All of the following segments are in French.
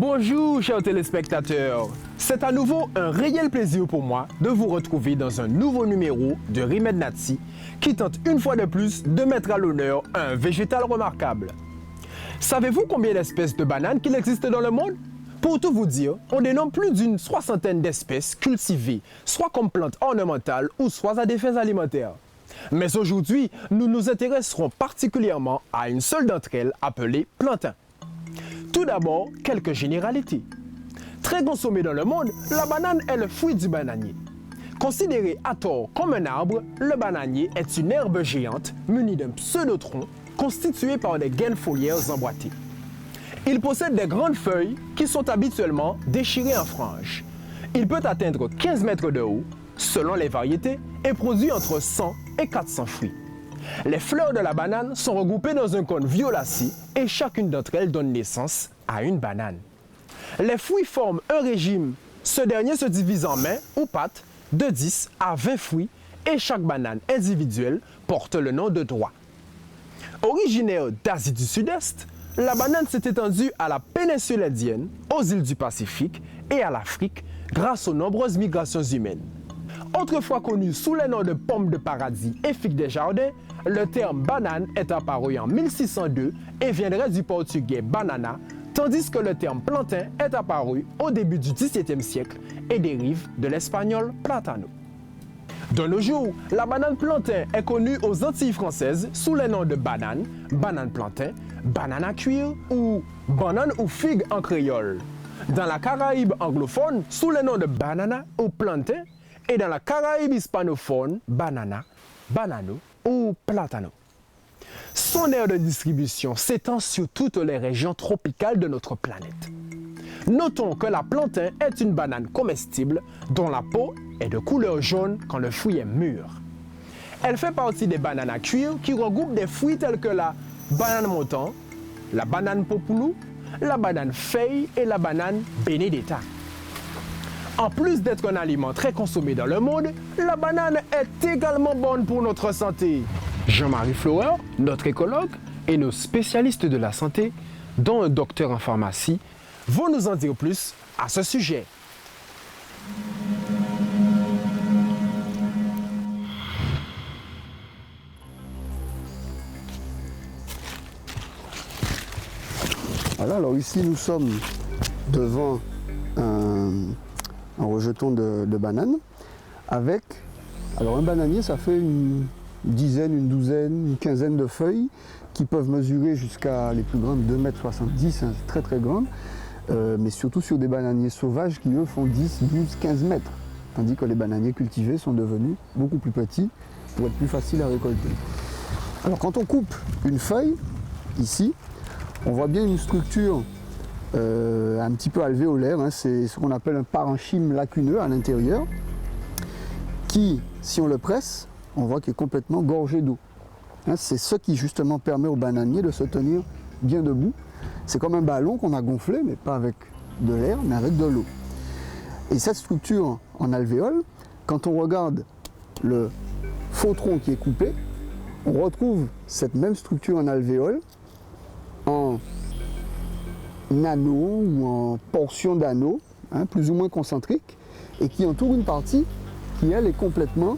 Bonjour chers téléspectateurs, c'est à nouveau un réel plaisir pour moi de vous retrouver dans un nouveau numéro de Remède Nati qui tente une fois de plus de mettre à l'honneur un végétal remarquable. Savez-vous combien d'espèces de bananes qu'il existe dans le monde? Pour tout vous dire, on dénomme plus d'une 60aine d'espèces cultivées, soit comme plantes ornementales ou soit à des fins alimentaires. Mais aujourd'hui, nous nous intéresserons particulièrement à une seule d'entre elles appelée plantain. Tout d'abord, quelques généralités. Très consommée dans le monde, la banane est le fruit du bananier. Considéré à tort comme un arbre, le bananier est une herbe géante munie d'un pseudotronc constitué par des gaines foliaires emboîtées. Il possède des grandes feuilles qui sont habituellement déchirées en franges. Il peut atteindre 15 mètres de haut, selon les variétés, et produit entre 100 et 400 fruits. Les fleurs de la banane sont regroupées dans un cône violacé et chacune d'entre elles donne naissance à une banane. Les fruits forment un régime. Ce dernier se divise en mains ou pattes de 10 à 20 fruits et chaque banane individuelle porte le nom de doigt. Originaire d'Asie du Sud-Est, la banane s'est étendue à la péninsule indienne, aux îles du Pacifique et à l'Afrique grâce aux nombreuses migrations humaines. Autrefois connu sous les noms de pomme de paradis et figue des jardins, le terme banane est apparu en 1602 et viendrait du portugais banana, tandis que le terme plantain est apparu au début du XVIIe siècle et dérive de l'espagnol plátano. De nos jours, la banane plantain est connue aux Antilles françaises sous les noms de banane, banane plantain, banane à cuire ou banane ou figue en créole. Dans la Caraïbe anglophone, sous les noms de banana ou plantain, et dans la Caraïbe hispanophone, banana, banano ou plátano. Son aire de distribution s'étend sur toutes les régions tropicales de notre planète. Notons que la plantain est une banane comestible dont la peau est de couleur jaune quand le fruit est mûr. Elle fait partie des bananes à cuire qui regroupent des fruits tels que la banane montan, la banane popoulou, la banane feuille et la banane benedetta. En plus d'être un aliment très consommé dans le monde, la banane est également bonne pour notre santé. Jean-Marie Flower, notre écologue, et nos spécialistes de la santé, dont un docteur en pharmacie, vont nous en dire plus à ce sujet. Voilà, alors ici nous sommes devant un rejeton de bananes avec, alors un bananier ça fait une dizaine, une douzaine, une quinzaine de feuilles qui peuvent mesurer jusqu'à les plus grandes 2,70 m, hein, très très grandes, mais surtout sur des bananiers sauvages qui eux font 10, 12, 15 mètres, tandis que les bananiers cultivés sont devenus beaucoup plus petits pour être plus faciles à récolter. Alors quand on coupe une feuille, ici, on voit bien une structure un petit peu alvéolaire, hein, c'est ce qu'on appelle un parenchyme lacuneux à l'intérieur, qui, si on le presse, on voit qu'il est complètement gorgé d'eau. Hein, c'est ce qui justement permet au bananier de se tenir bien debout. C'est comme un ballon qu'on a gonflé, mais pas avec de l'air, mais avec de l'eau. Et cette structure en alvéole, quand on regarde le faux tronc qui est coupé, on retrouve cette même structure en alvéole en anneaux ou en portions d'anneaux, hein, plus ou moins concentriques, et qui entoure une partie qui, elle, est complètement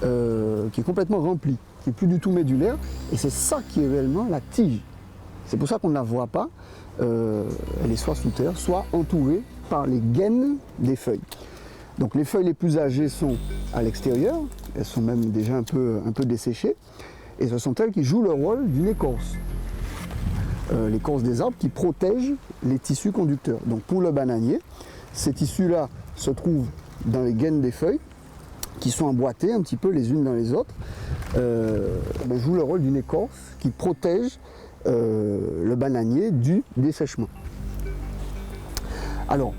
remplie, qui n'est plus du tout médulaire, et c'est ça qui est réellement la tige. C'est pour ça qu'on ne la voit pas, elle est soit sous terre, soit entourée par les gaines des feuilles. Donc les feuilles les plus âgées sont à l'extérieur, elles sont même déjà un peu desséchées, et ce sont elles qui jouent le rôle d'une écorce. L'écorce des arbres qui protègent les tissus conducteurs. Donc pour le bananier, ces tissus-là se trouvent dans les gaines des feuilles, qui sont emboîtées un petit peu les unes dans les autres, jouent le rôle d'une écorce qui protège le bananier du dessèchement. Alors,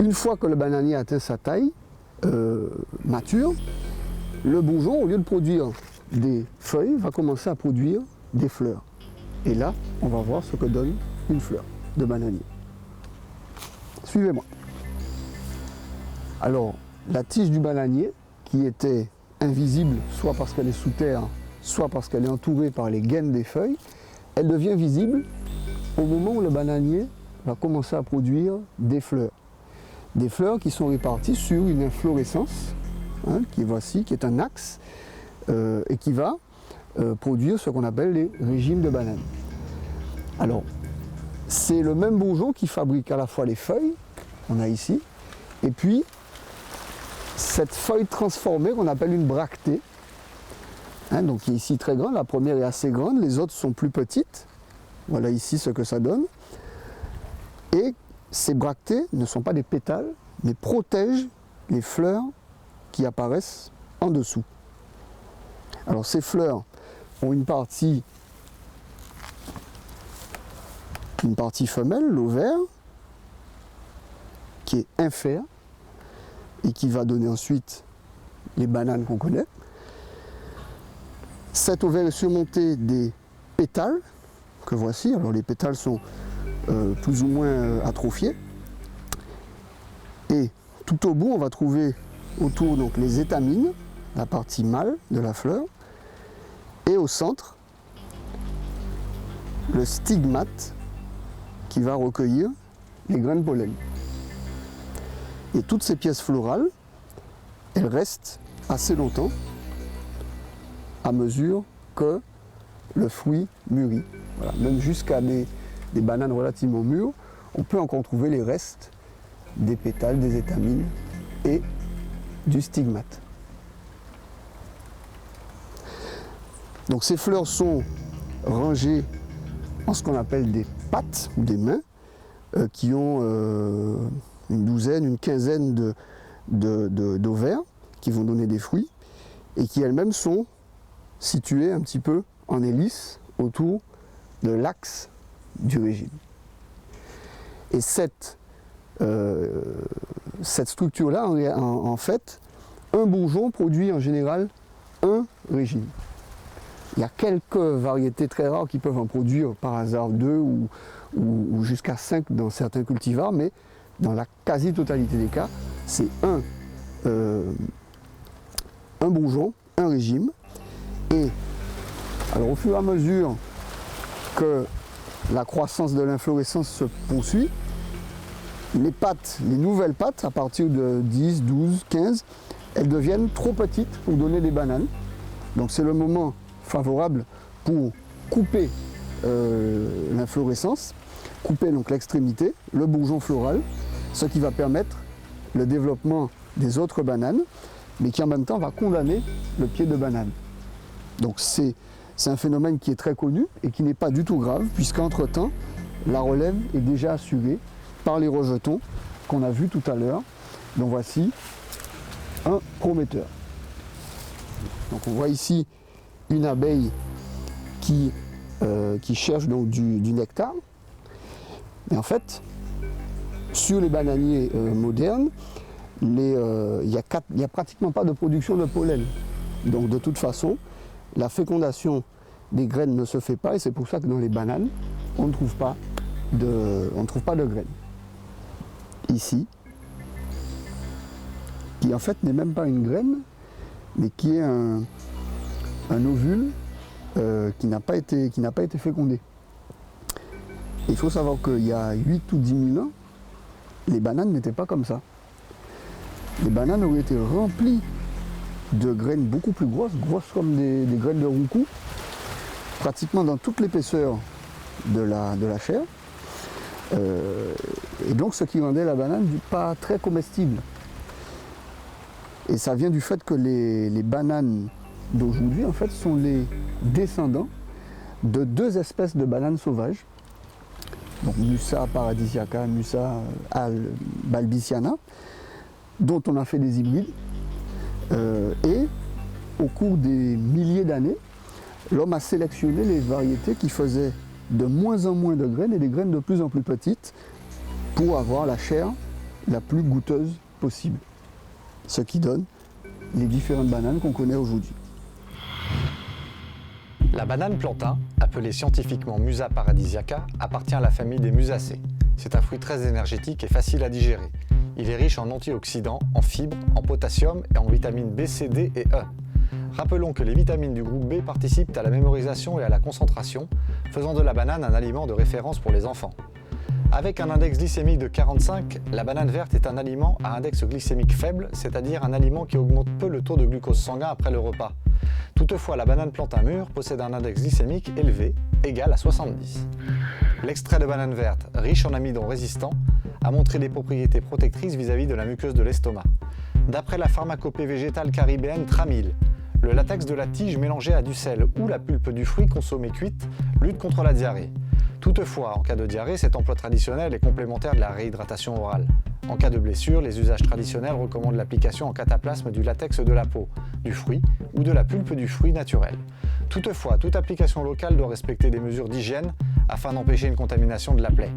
une fois que le bananier atteint sa taille mature, le bourgeon, au lieu de produire des feuilles, va commencer à produire des fleurs. Et là, on va voir ce que donne une fleur de bananier. Suivez-moi. Alors, la tige du bananier, qui était invisible, soit parce qu'elle est sous terre, soit parce qu'elle est entourée par les gaines des feuilles, elle devient visible au moment où le bananier va commencer à produire des fleurs. Des fleurs qui sont réparties sur une inflorescence, hein, qui est voici, qui est un axe, et qui va produire ce qu'on appelle les régimes de bananes. Alors, c'est le même bourgeon qui fabrique à la fois les feuilles, on a ici, et puis cette feuille transformée qu'on appelle une bractée, hein, donc qui est ici très grande, la première est assez grande, les autres sont plus petites, voilà ici ce que ça donne, et ces bractées ne sont pas des pétales, mais protègent les fleurs qui apparaissent en dessous. Alors ces fleurs ont une partie femelle, l'ovaire, qui est infère et qui va donner ensuite les bananes qu'on connaît. Cet ovaire est surmonté des pétales que voici. Alors les pétales sont plus ou moins atrophiés. Et tout au bout, on va trouver autour donc les étamines, la partie mâle de la fleur, et au centre, le stigmate qui va recueillir les grains de pollen. Et toutes ces pièces florales, elles restent assez longtemps à mesure que le fruit mûrit. Voilà. Même jusqu'à des bananes relativement mûres, on peut encore trouver les restes des pétales, des étamines et du stigmate. Donc ces fleurs sont rangées en ce qu'on appelle des pattes ou des mains qui ont une douzaine, une quinzaine d'ovaires qui vont donner des fruits et qui elles-mêmes sont situées un petit peu en hélice autour de l'axe du régime. Et cette structure-là, en fait, un bourgeon produit en général un régime. Il y a quelques variétés très rares qui peuvent en produire par hasard 2 ou jusqu'à 5 dans certains cultivars, mais dans la quasi-totalité des cas, c'est un bourgeon, un régime. Et alors au fur et à mesure que la croissance de l'inflorescence se poursuit, les pattes, les nouvelles pattes, à partir de 10, 12, 15, elles deviennent trop petites pour donner des bananes. Donc c'est le moment favorable pour couper l'inflorescence, couper donc l'extrémité, le bourgeon floral, ce qui va permettre le développement des autres bananes, mais qui en même temps va condamner le pied de banane. Donc c'est un phénomène qui est très connu et qui n'est pas du tout grave, puisqu'entre-temps, la relève est déjà assurée par les rejetons qu'on a vus tout à l'heure. Donc voici un prometteur. Donc on voit ici une abeille qui cherche donc du nectar. Mais en fait, sur les bananiers modernes, il n'y a pratiquement pas de production de pollen. Donc de toute façon, la fécondation des graines ne se fait pas et c'est pour ça que dans les bananes, on ne trouve pas de graines. Ici, qui en fait n'est même pas une graine, mais qui est un ovule qui n'a pas été fécondé. Il faut savoir qu'il y a 8 ou 10 000 ans, les bananes n'étaient pas comme ça. Les bananes auraient été remplies de graines beaucoup plus grosses comme des graines de roucou, pratiquement dans toute l'épaisseur de la chair. Et donc ce qui rendait la banane pas très comestible. Et ça vient du fait que les bananes d'aujourd'hui en fait sont les descendants de 2 espèces de bananes sauvages. Donc Musa paradisiaca, Musa balbiciana, dont on a fait des hybrides. Et au cours des milliers d'années, l'homme a sélectionné les variétés qui faisaient de moins en moins de graines et des graines de plus en plus petites pour avoir la chair la plus goûteuse possible. Ce qui donne les différentes bananes qu'on connaît aujourd'hui. La banane plantain, appelée scientifiquement Musa paradisiaca, appartient à la famille des musacées. C'est un fruit très énergétique et facile à digérer. Il est riche en antioxydants, en fibres, en potassium et en vitamines B, C, D et E. Rappelons que les vitamines du groupe B participent à la mémorisation et à la concentration, faisant de la banane un aliment de référence pour les enfants. Avec un index glycémique de 45, la banane verte est un aliment à index glycémique faible, c'est-à-dire un aliment qui augmente peu le taux de glucose sanguin après le repas. Toutefois, la banane plantain mûre possède un index glycémique élevé, égal à 70. L'extrait de banane verte, riche en amidon résistant, a montré des propriétés protectrices vis-à-vis de la muqueuse de l'estomac. D'après la pharmacopée végétale caribéenne Tramil, le latex de la tige mélangé à du sel ou la pulpe du fruit consommée cuite lutte contre la diarrhée. Toutefois, en cas de diarrhée, cet emploi traditionnel est complémentaire de la réhydratation orale. En cas de blessure, les usages traditionnels recommandent l'application en cataplasme du latex de la peau, du fruit ou de la pulpe du fruit naturel. Toutefois, toute application locale doit respecter des mesures d'hygiène afin d'empêcher une contamination de la plaie.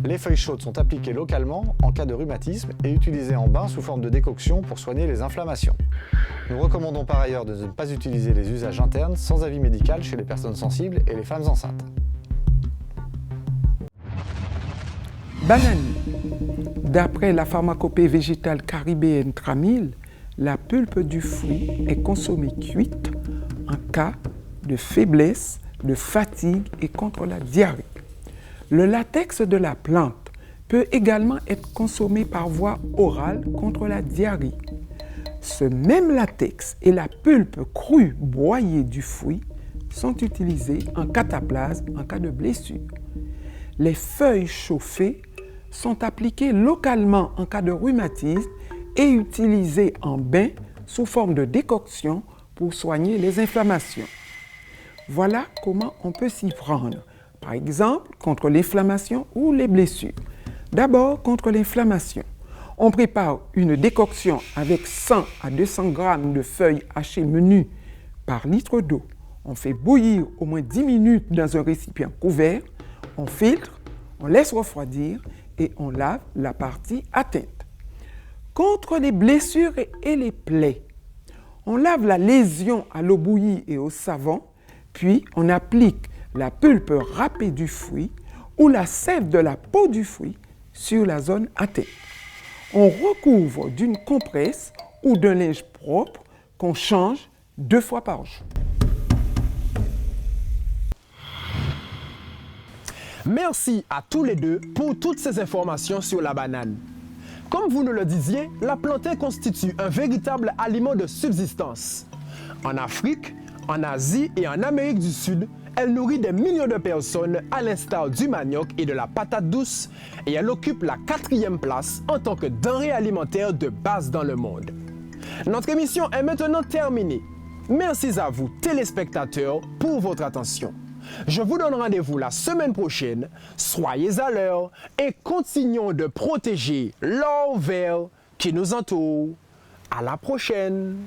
Les feuilles chaudes sont appliquées localement en cas de rhumatisme et utilisées en bain sous forme de décoction pour soigner les inflammations. Nous recommandons par ailleurs de ne pas utiliser les usages internes sans avis médical chez les personnes sensibles et les femmes enceintes. Banane. D'après la pharmacopée végétale caribéenne Tramil, la pulpe du fruit est consommée cuite en cas de faiblesse, de fatigue et contre la diarrhée. Le latex de la plante peut également être consommé par voie orale contre la diarrhée. Ce même latex et la pulpe crue broyée du fruit sont utilisés en cataplasme en cas de blessure. Les feuilles chauffées sont appliquées localement en cas de rhumatisme et utilisées en bain sous forme de décoction pour soigner les inflammations. Voilà comment on peut s'y prendre, par exemple contre l'inflammation ou les blessures. D'abord, contre l'inflammation, on prépare une décoction avec 100 à 200 g de feuilles hachées menues par litre d'eau. On fait bouillir au moins 10 minutes dans un récipient couvert, on filtre, on laisse refroidir et on lave la partie atteinte. Contre les blessures et les plaies, on lave la lésion à l'eau bouillie et au savon, puis on applique la pulpe râpée du fruit ou la sève de la peau du fruit sur la zone atteinte. On recouvre d'une compresse ou d'un linge propre qu'on change 2 fois par jour. Merci à tous les deux pour toutes ces informations sur la banane. Comme vous nous le disiez, la plantain constitue un véritable aliment de subsistance. En Afrique, en Asie et en Amérique du Sud, elle nourrit des millions de personnes à l'instar du manioc et de la patate douce et elle occupe la 4e place en tant que denrée alimentaire de base dans le monde. Notre émission est maintenant terminée. Merci à vous, téléspectateurs, pour votre attention. Je vous donne rendez-vous la semaine prochaine. Soyez à l'heure et continuons de protéger l'or vert qui nous entoure. À la prochaine!